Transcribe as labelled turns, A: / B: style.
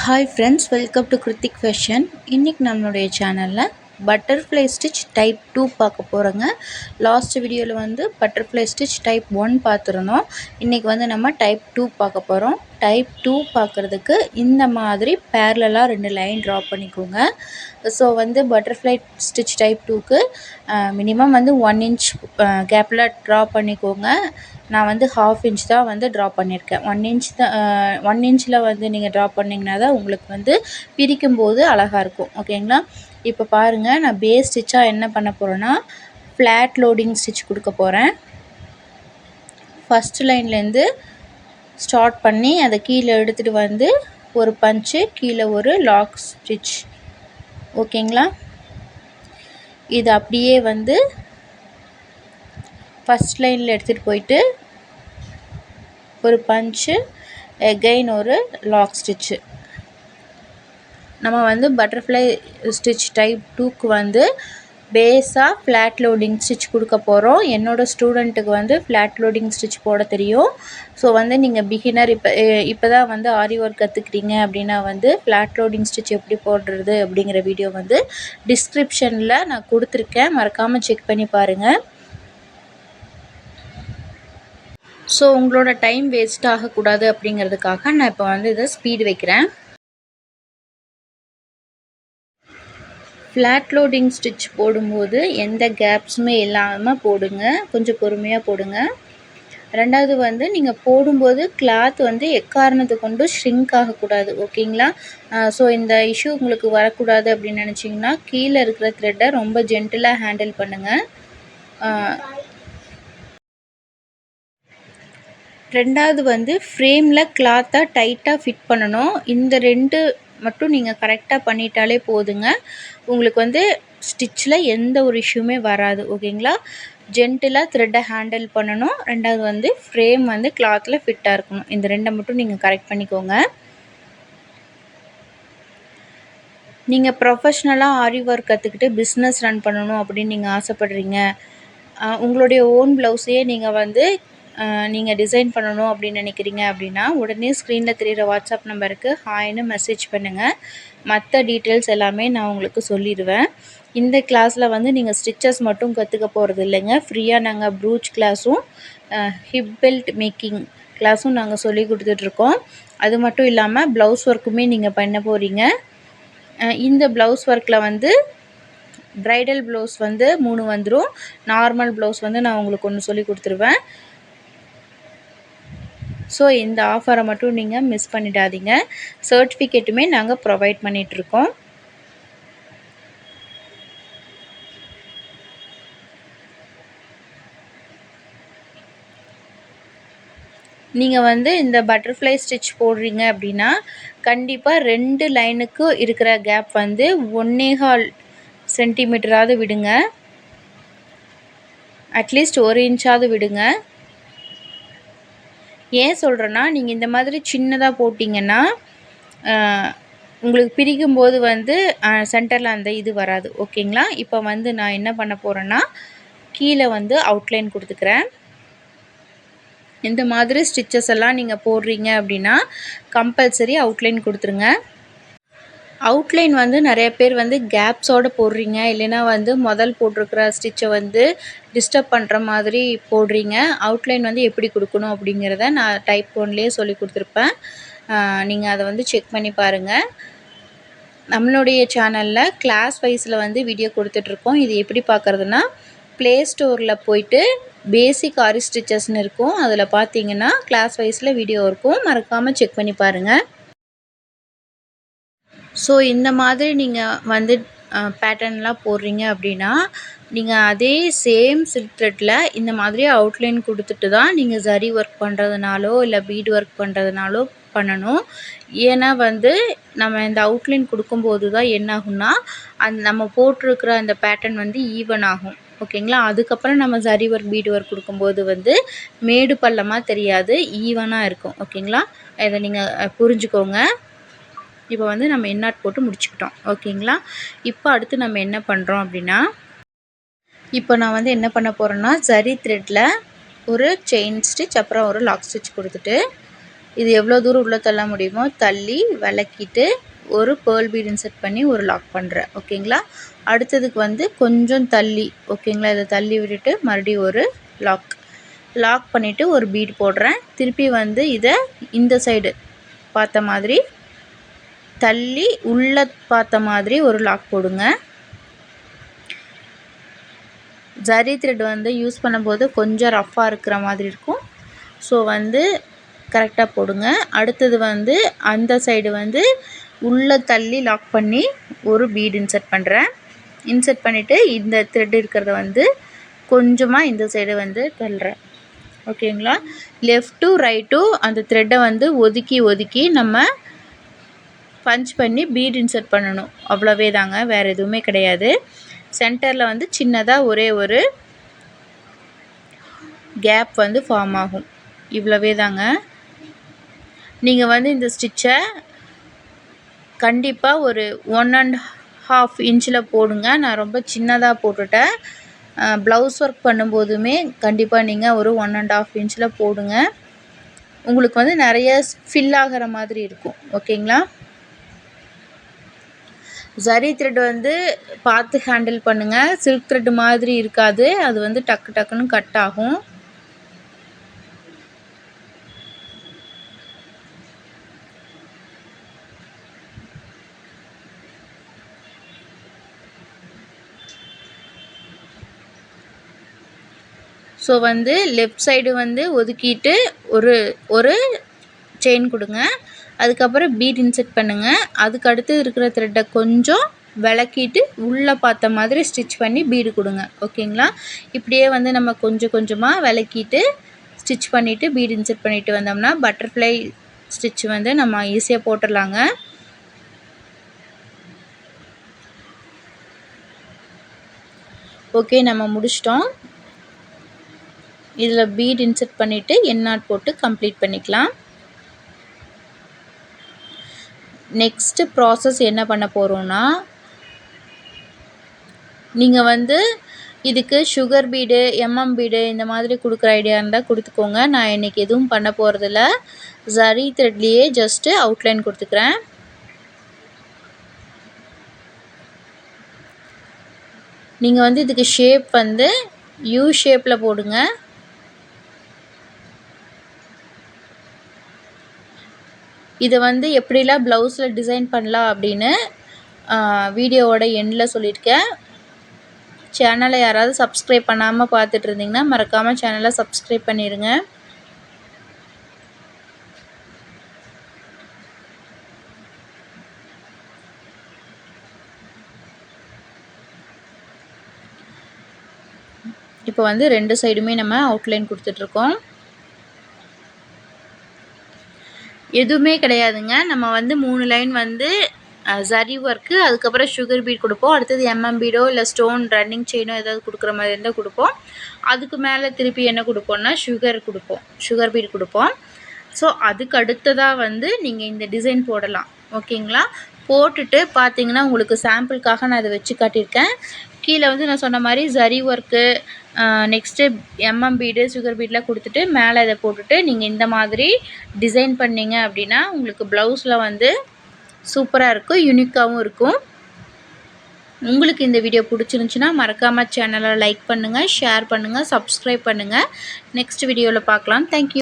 A: Hi friends, welcome to Hrithik fashion. இன்றைக்கி நம்மளுடைய சேனலில் பட்டர்ஃப்ளை ஸ்டிச் டைப் 2 பார்க்க போகிறோங்க. லாஸ்ட் வீடியோவில் வந்து பட்டர்ஃப்ளை ஸ்டிச் டைப் 1 பார்த்துருந்தோம். இன்றைக்கி வந்து நம்ம டைப் 2 பார்க்க போகிறோம். டைப் 2 பார்க்குறதுக்கு இந்த மாதிரி பேரலாக 2 லைன் ட்ரா பண்ணிக்கோங்க. ஸோ வந்து பட்டர்ஃப்ளை ஸ்டிச் டைப் 2க்கு மினிமம் வந்து 1 இன்ச் கேப்பில் ட்ரா பண்ணிக்கோங்க. நான் வந்து 1/2 இன்ச் தான் வந்து ட்ரா பண்ணியிருக்கேன். 1 இன்ச் தான் 1 இன்ச்சில் வந்து நீங்கள் ட்ரா பண்ணிங்கன்னா தான் உங்களுக்கு வந்து பிரிக்கும்போது அழகாக இருக்கும். ஓகேங்களா? இப்போ பாருங்கள், நான் பேஸ் ஸ்டிச்சாக என்ன பண்ண போகிறேன்னா ஃப்ளாட் லோடிங் ஸ்டிச் கொடுக்க போகிறேன். ஃபஸ்ட் லைன்லேருந்து ஸ்டார்ட் பண்ணி அதை கீழே எடுத்துகிட்டு வந்து ஒரு பஞ்சு, கீழே ஒரு லாக் ஸ்டிச். ஓகேங்களா? இது அப்படியே வந்து ஃபஸ்ட் லைனில் எடுத்துகிட்டு போயிட்டு ஒரு பஞ்சு, எகைன் ஒரு லாக் ஸ்டிச்சு. நம்ம வந்து பட்டர்ஃப்ளை ஸ்டிச் டைப் 2க்கு வந்து பேஸாக ஃப்ளாட் லோடிங் ஸ்டிச் கொடுக்க போகிறோம். என்னோடய ஸ்டூடெண்ட்டுக்கு வந்து ஃப்ளாட் லோடிங் ஸ்டிச் போட தெரியும். ஸோ வந்து நீங்கள் பிகினர் இப்போ தான் வந்து ஆரி ஒர்க் கற்றுக்கிறீங்க அப்படின்னா வந்து ஃப்ளாட் லோடிங் ஸ்டிச் எப்படி போடுறது அப்படிங்கிற வீடியோ வந்து டிஸ்கிரிப்ஷனில் நான் கொடுத்துருக்கேன். மறக்காமல் செக் பண்ணி பாருங்கள். ஸோ உங்களோட டைம் வேஸ்ட் ஆகக்கூடாது அப்படிங்கிறதுக்காக நான் இப்போ வந்து இதை ஸ்பீடு வைக்கிறேன். ஃப்ளாட் லோடிங் ஸ்டிச் போடும்போது எந்த கேப்ஸுமே இல்லாமல் போடுங்க. கொஞ்சம் பொறுமையாக போடுங்க. ரெண்டாவது வந்து நீங்கள் போடும்போது கிளாத் வந்து எக்காரணத்தை கொண்டு ஷ்ரிங்க் ஆகக்கூடாது. ஓகேங்களா? ஸோ இந்த இஷ்யூ உங்களுக்கு வரக்கூடாது அப்படின்னு நினச்சிங்கன்னா கீழே இருக்கிற த்ரெட்டை ரொம்ப ஜென்டிலாக ஹேண்டில் பண்ணுங்கள். ரெண்டாவது வந்து ஃப்ரேமில் கிளாத்தை டைட்டாக ஃபிட் பண்ணணும். இந்த 2 மட்டும் நீங்கள் கரெக்டாக பண்ணிட்டாலே போதுங்க. உங்களுக்கு வந்து ஸ்டிச்சில் எந்த ஒரு இஷ்யூமே வராது. ஓகேங்களா? ஜென்டிலாக த்ரெட்டை ஹேண்டில் பண்ணணும். ரெண்டாவது வந்து ஃப்ரேம் வந்து கிளாத்தில் ஃபிட்டாக இருக்கணும். இந்த 2 மட்டும் நீங்கள் கரெக்ட் பண்ணிக்கோங்க. நீங்கள் ப்ரொஃபஷ்னலாக ஆரி ஒர்க் கற்றுக்கிட்டு பிஸ்னஸ் ரன் பண்ணணும் அப்படின்னு நீங்கள் ஆசைப்படுறீங்க, உங்களுடைய ஓன் ப்ளவுஸையே நீங்கள் வந்து நீங்கள் டிசைன் பண்ணணும் அப்படின்னு நினைக்கிறீங்க அப்படின்னா உடனே ஸ்க்ரீனில் தெரிகிற வாட்ஸ்அப் நம்பருக்கு ஹாய்னு மெசேஜ் பண்ணுங்கள். மற்ற டீட்டெயில்ஸ் எல்லாமே நான் உங்களுக்கு சொல்லிடுவேன். இந்த கிளாஸில் வந்து நீங்கள் ஸ்டிச்சஸ் மட்டும் கற்றுக்க போகிறது இல்லைங்க. ஃப்ரீயாக நாங்கள் ப்ரூச் கிளாஸும் ஹிப் பெல்ட் மேக்கிங் கிளாஸும் நாங்கள் சொல்லி கொடுத்துட்ருக்கோம். அது மட்டும் இல்லாமல் ப்ளவுஸ் ஒர்க்குமே நீங்கள் பண்ண போகிறீங்க. இந்த ப்ளவுஸ் ஒர்க்கில் வந்து ப்ரைடல் ப்ளவுஸ் வந்து 3 வந்துடும். நார்மல் ப்ளவுஸ் வந்து நான் உங்களுக்கு ஒன்று சொல்லி கொடுத்துருவேன். ஸோ இந்த ஆஃபரை மட்டும் நீங்கள் மிஸ் பண்ணிடாதீங்க. சர்டிஃபிகேட்டுமே நாங்கள் ப்ரொவைட் பண்ணிகிட்ருக்கோம். நீங்கள் வந்து இந்த பட்டர்ஃப்ளை ஸ்டிச் போடுறீங்க அப்படின்னா கண்டிப்பாக 2 லைனுக்கு இருக்கிற கேப் வந்து 1.25 சென்டிமீட்டராவது விடுங்க. அட்லீஸ்ட் 1 இன்ச்சாவது விடுங்க. ஏன் சொல்கிறேன்னா, நீங்கள் இந்த மாதிரி சின்னதாக போட்டிங்கன்னா உங்களுக்கு பிரிக்கும்போது வந்து சென்டரில் அந்த இது வராது. ஓகேங்களா? இப்போ வந்து நான் என்ன பண்ண போகிறேன்னா கீழே வந்து அவுட்லைன் கொடுத்துக்கிறேன். இந்த மாதிரி ஸ்டிச்சஸ் எல்லாம் நீங்கள் போடுறீங்க அப்படின்னா கம்பல்சரி அவுட்லைன் கொடுத்துருங்க. அவுட்லைன் வந்து நிறைய பேர் வந்து கேப்ஸோடு போடுறீங்க, இல்லைனா வந்து முதல் போட்டிருக்கிற ஸ்டிச்சை வந்து டிஸ்டர்ப் பண்ணுற மாதிரி போடுறீங்க. அவுட்லைன் வந்து எப்படி கொடுக்கணும் அப்படிங்கிறத நான் டைப் 1லேயே சொல்லி கொடுத்துருப்பேன். நீங்கள் அதை வந்து செக் பண்ணி பாருங்கள். நம்மளுடைய சேனலில் கிளாஸ் வைஸில் வந்து வீடியோ கொடுத்துட்ருக்கோம். இது எப்படி பார்க்குறதுனா ப்ளே ஸ்டோரில் போயிட்டு பேசிக் ஆரி ஸ்டிச்சஸ்னு இருக்கும். அதில் பார்த்தீங்கன்னா கிளாஸ் வைஸில் வீடியோ இருக்கும். மறக்காமல் செக் பண்ணி பாருங்கள். ஸோ இந்த மாதிரி நீங்கள் வந்து பேட்டர்ன்லாம் போடுறீங்க அப்படின்னா நீங்கள் அதே சேம் சில்க் த்ரெட்டில் இந்த மாதிரி அவுட்லைன் கொடுத்துட்டு தான் நீங்கள் ஜரி ஒர்க் பண்ணுறதுனாலோ இல்லை பீட் ஒர்க் பண்ணுறதுனாலோ பண்ணணும். ஏன்னா வந்து நம்ம இந்த அவுட்லைன் கொடுக்கும்போது தான் என்னாகும்னா நம்ம போட்டிருக்கிற அந்த பேட்டர்ன் வந்து ஈவன் ஆகும். ஓகேங்களா? அதுக்கப்புறம் நம்ம ஜரி ஒர்க் பீட் ஒர்க் கொடுக்கும்போது வந்து மேடு பள்ளமாக தெரியாது, ஈவனாக இருக்கும். ஓகேங்களா? இதை நீங்கள் புரிஞ்சுக்கோங்க. இப்போ வந்து நம்ம எண்ணாட் போட்டு முடிச்சுக்கிட்டோம். ஓகேங்களா? இப்போ அடுத்து நம்ம என்ன பண்ணுறோம் அப்படின்னா இப்போ நான் வந்து என்ன பண்ண போகிறேன்னா ஜரி த்ரெட்டில் ஒரு செயின் ஸ்டிச் அப்புறம் ஒரு லாக் ஸ்டிச் கொடுத்துட்டு இது எவ்வளோ தூரம் உள்ளே தள்ள முடியுமோ தள்ளி விளக்கிட்டு ஒரு பேர்ல் பீட் இன்சர்ட் பண்ணி ஒரு லாக் பண்ணுறேன். ஓகேங்களா? அடுத்ததுக்கு வந்து கொஞ்சம் தள்ளி, ஓகேங்களா, இதை தள்ளி விட்டுட்டு மறுபடியும் ஒரு லாக் பண்ணிவிட்டு ஒரு பீட் போடுறேன். திருப்பி வந்து இதை இந்த சைடு பார்த்த மாதிரி தள்ளி உள்ளே பார்த்த மாதிரி ஒரு லாக் போடுங்க. ஜரி த்ரெட் வந்து யூஸ் பண்ணும்போது கொஞ்சம் ரஃப்பாக இருக்கிற மாதிரி இருக்கும். ஸோ வந்து கரெக்டாக போடுங்க. அடுத்தது வந்து அந்த சைடு வந்து உள்ளே தள்ளி லாக் பண்ணி ஒரு பீட் இன்சர்ட் பண்ணுறேன். இன்சர்ட் பண்ணிவிட்டு இந்த த்ரெட் இருக்கிறத வந்து கொஞ்சமாக இந்த சைடு வந்து தள்ளுறேன். ஓகேங்களா? லெஃப்ட் டு ரைட் டு அந்த த்ரெட்டை வந்து ஒதுக்கி நம்ம பஞ்ச் பண்ணி பீட் இன்சர்ட் பண்ணணும். அவ்வளவே தாங்க, வேறு எதுவுமே கிடையாது. சென்டரில் வந்து சின்னதாக ஒரே ஒரு கேப் வந்து ஃபார்ம் ஆகும். இவ்வளவே தாங்க. நீங்கள் வந்து இந்த ஸ்டிச்சை கண்டிப்பாக ஒரு 1.5 இன்ச்சில் போடுங்க. நான் ரொம்ப சின்னதாக போட்டுட்டேன். ப்ளவுஸ் ஒர்க் பண்ணும்போதுமே கண்டிப்பாக நீங்கள் ஒரு 1.5 இன்ச்சில் போடுங்க. உங்களுக்கு வந்து நிறைய ஃபில் ஆகிற மாதிரி இருக்கும். ஓகேங்களா? ஜரி த்ரெட் வந்து பார்த்து ஹேண்டில் பண்ணுங்கள். சில்க் த்ரெட் மாதிரி இருக்காது, அது வந்து டக்குன்னு கட் ஆகும். ஸோ வந்து லெஃப்ட் சைடு வந்து ஒதுக்கிட்டு ஒரு செயின் கொடுங்க. அதுக்கப்புறம் பீட் இன்செர்ட் பண்ணுங்கள். அதுக்கு அடுத்து இருக்கிற த்ரெட்டை கொஞ்சம் விளக்கிட்டு உள்ளே பார்த்த மாதிரி ஸ்டிச் பண்ணி பீடு கொடுங்க. ஓகேங்களா? இப்படியே வந்து நம்ம கொஞ்சமாக விளக்கிட்டு ஸ்டிச் பண்ணிவிட்டு பீட் இன்செர்ட் பண்ணிவிட்டு வந்தோம்னா பட்டர்ஃப்ளை ஸ்டிச் வந்து நம்ம ஈஸியாக போட்டுடலாங்க. ஓகே, நம்ம முடிச்சிட்டோம். இதில் பீட் இன்செர்ட் பண்ணிவிட்டு என் நாட் போட்டு கம்ப்ளீட் பண்ணிக்கலாம். நெக்ஸ்ட்டு ப்ராசஸ் என்ன பண்ண போகிறோன்னா, நீங்கள் வந்து இதுக்கு சுகர் பீடு, பீடு இந்த மாதிரி கொடுக்குற ஐடியா இருந்தால் கொடுத்துக்கோங்க. நான் இன்றைக்கி எதுவும் பண்ண போகிறதில்ல. ஜரி த்ரெட்லேயே ஜஸ்ட்டு அவுட்லைன் கொடுத்துக்கிறேன். நீங்கள் வந்து இதுக்கு ஷேப் வந்து யூ ஷேப்பில் போடுங்க. இதை வந்து எப்படிலாம் ப்ளவுஸில் டிசைன் பண்ணலாம் அப்படின்னு வீடியோவோட எண்டில் சொல்லியிருக்கேன். சேனலை யாராவது சப்ஸ்கிரைப் பண்ணாமல் பார்த்துட்டு இருந்தீங்கன்னா மறக்காமல் சேனலை சப்ஸ்கிரைப் பண்ணிடுங்க. இப்போ வந்து 2 சைடுமே நம்ம அவுட்லைன் கொடுத்துட்ருக்கோம். எதுவுமே கிடையாதுங்க. நம்ம வந்து 3 லைன் வந்து ஜரி ஒர்க்கு, அதுக்கப்புறம் சுகர் பீட் கொடுப்போம். அடுத்தது பீடோ இல்லை ஸ்டோன் ரன்னிங் செயினோ ஏதாவது கொடுக்குற மாதிரி இருந்தால் கொடுப்போம். அதுக்கு மேலே திருப்பி என்ன கொடுப்போம்னா சுகர் பீட் கொடுப்போம். ஸோ அதுக்கு அடுத்ததாக வந்து நீங்கள் இந்த டிசைன் போடலாம். ஓகேங்களா? போட்டுட்டு பார்த்தீங்கன்னா உங்களுக்கு சாம்பிளுக்காக நான் அதை வச்சு காட்டியிருக்கேன். கீழே வந்து நான் சொன்ன மாதிரி zari work, next bead, sugar பீட்லாம் கொடுத்துட்டு மேலே இதை போட்டுட்டு நீங்கள் இந்த மாதிரி டிசைன் பண்ணிங்க அப்படின்னா உங்களுக்கு ப்ளவுஸில் வந்து சூப்பராக இருக்கும், யூனிக்காகவும் இருக்கும். உங்களுக்கு இந்த வீடியோ பிடிச்சிருந்துச்சின்னா மறக்காமல் சேனலை லைக் பண்ணுங்கள், ஷேர் பண்ணுங்கள், சப்ஸ்கிரைப் பண்ணுங்கள். நெக்ஸ்ட் வீடியோவில் பார்க்கலாம். தேங்க்யூ.